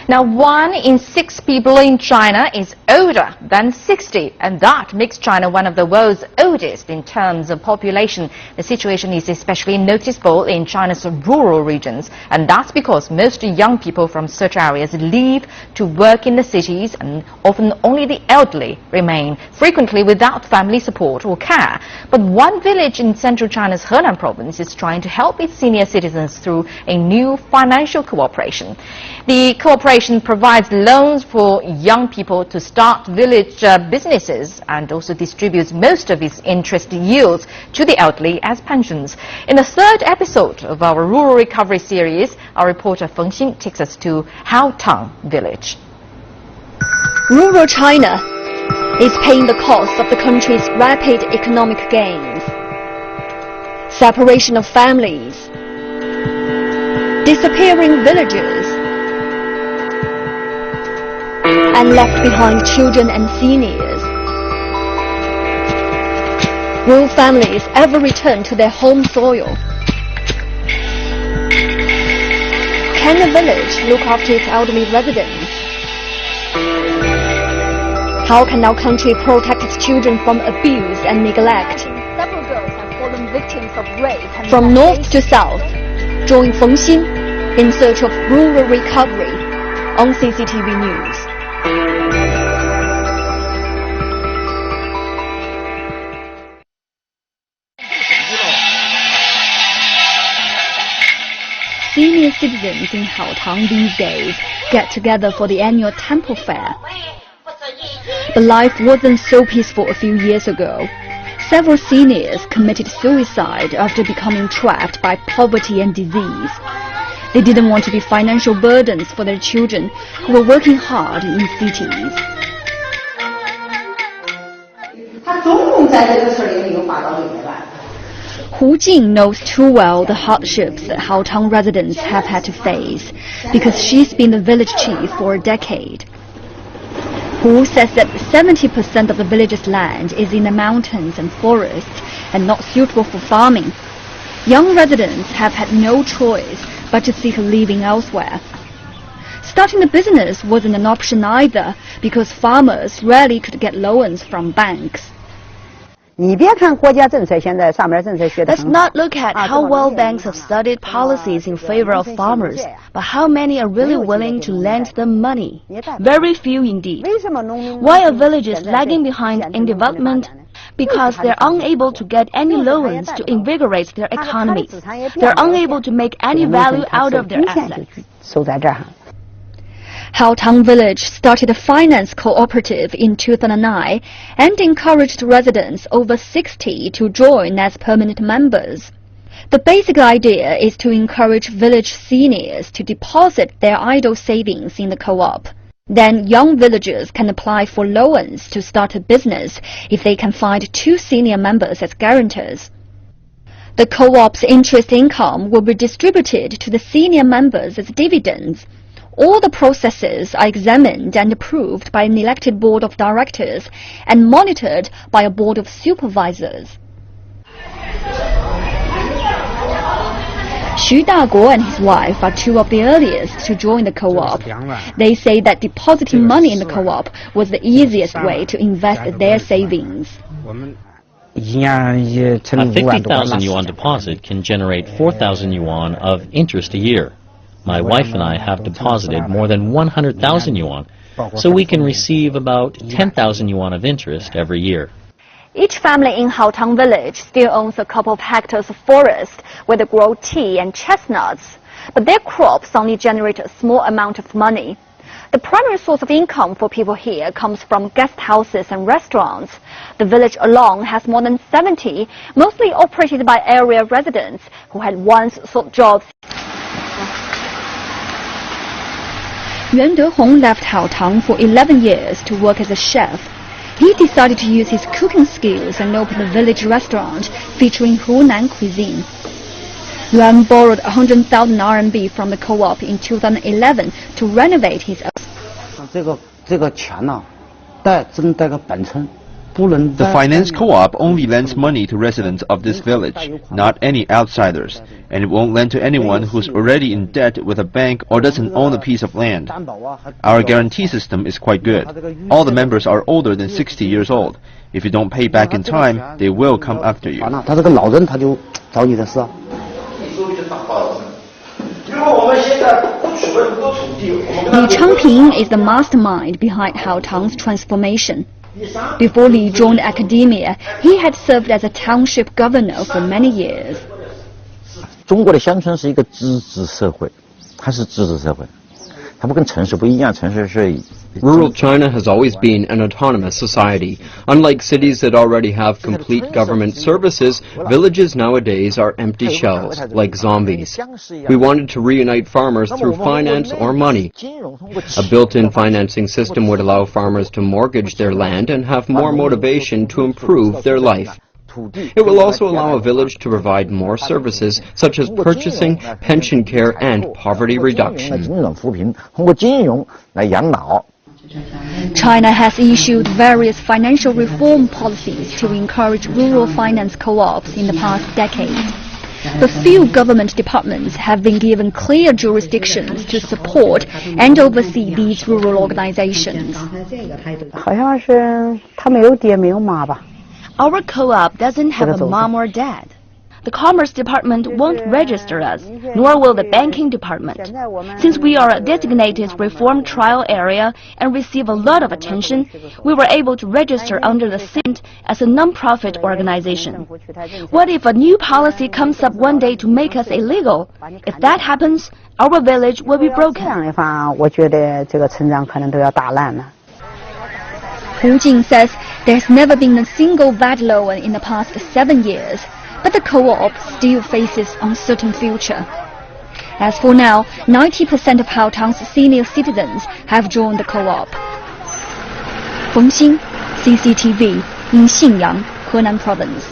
Now, 1 in 6 people in China is older than 60, and that makes China one of the world's oldest in terms of population. The situation is especially noticeable in China's rural regions, and that's because most young people from such areas leave to work in the cities, and often only the elderly remain, frequently without family support or care. But one village in central China's Henan province is trying to help its senior citizens through a new financial cooperation. The cooperation provides loans for young people to start village businesses and also distributes most of its interest yields to the elderly as pensions. In the 3rd episode of our Rural Recovery series, our reporter Feng Xin takes us to Haotang village. Rural China is paying the cost of the country's rapid economic gains. Separation of families, disappearing villages, and left behind children and seniors. Will families ever return to their home soil? Can a village look after its elderly residents? How can our country protect its children from abuse and neglect? Several girls have fallen victims of rape. From north to south, join Feng Xin in search of rural recovery on CCTV News. Senior citizens in Haotang these days get together for the annual temple fair. But life wasn't so peaceful a few years ago. Several seniors committed suicide after becoming trapped by poverty and disease. They didn't want to be financial burdens for their children who were working hard in cities. Hu Jing knows too well the hardships that Haotang residents have had to face because she's been the village chief for a decade. Hu says that 70% of the village's land is in the mountains and forests and not suitable for farming. Young residents have had no choice but to seek a living elsewhere. Starting a business wasn't an option either because farmers rarely could get loans from banks. Let's not look at how well banks have studied policies in favor of farmers, but how many are really willing to lend them money. Very few indeed. Why are villages lagging behind in development? Because they're unable to get any loans to invigorate their economies. They're unable to make any value out of their assets. Haotang Village started a finance cooperative in 2009 and encouraged residents over 60 to join as permanent members. The basic idea is to encourage village seniors to deposit their idle savings in the co-op. Then young villagers can apply for loans to start a business if they can find 2 senior members as guarantors. The co-op's interest income will be distributed to the senior members as dividends. All the processes are examined and approved by an elected board of directors and monitored by a board of supervisors. Xu Daguo and his wife are 2 of the earliest to join the co-op. They say that depositing money in the co-op was the easiest way to invest their savings. A 50,000 yuan deposit can generate 4,000 yuan of interest a year. My wife and I have deposited more than 100,000 yuan, so we can receive about 10,000 yuan of interest every year. Each family in Haotang village still owns a couple of hectares of forest where they grow tea and chestnuts, but their crops only generate a small amount of money. The primary source of income for people here comes from guest houses and restaurants. The village alone has more than 70, mostly operated by area residents who had once sought jobs. Yuan Dehong left Haotang for 11 years to work as a chef. He decided to use his cooking skills and open a village restaurant featuring Hunan cuisine. Yuan borrowed 100,000 RMB from the co-op in 2011 to renovate his The finance co-op only lends money to residents of this village, not any outsiders, and it won't lend to anyone who's already in debt with a bank or doesn't own a piece of land. Our guarantee system is quite good. All the members are older than 60 years old. If you don't pay back in time, they will come after you. Li Changping is the mastermind behind Haotang's transformation. Before Li joined academia, he had served as a township governor for many years. 中国的乡村是一个自治社会，它是自治社会，它不跟城市不一样，城市是。 Rural China has always been an autonomous society. Unlike cities that already have complete government services, villages nowadays are empty shells, like zombies. We wanted to reunite farmers through finance or money. A built-in financing system would allow farmers to mortgage their land and have more motivation to improve their life. It will also allow a village to provide more services, such as purchasing, pension care, and poverty reduction. China has issued various financial reform policies to encourage rural finance co-ops in the past decade. But few government departments have been given clear jurisdictions to support and oversee these rural organizations. Our co-op doesn't have a mom or dad. The Commerce Department won't register us, nor will the Banking Department. Since we are a designated reform trial area and receive a lot of attention, we were able to register under the CINT as a non-profit organization. What if a new policy comes up one day to make us illegal? If that happens, our village will be broken. Hu Jing says there's never been a single VAT loan in the past 7 years. But the co-op still faces uncertain future. As for now, 90% of Haotang's senior citizens have joined the co-op. Feng Xin, CCTV, in Xinyang, Henan Province.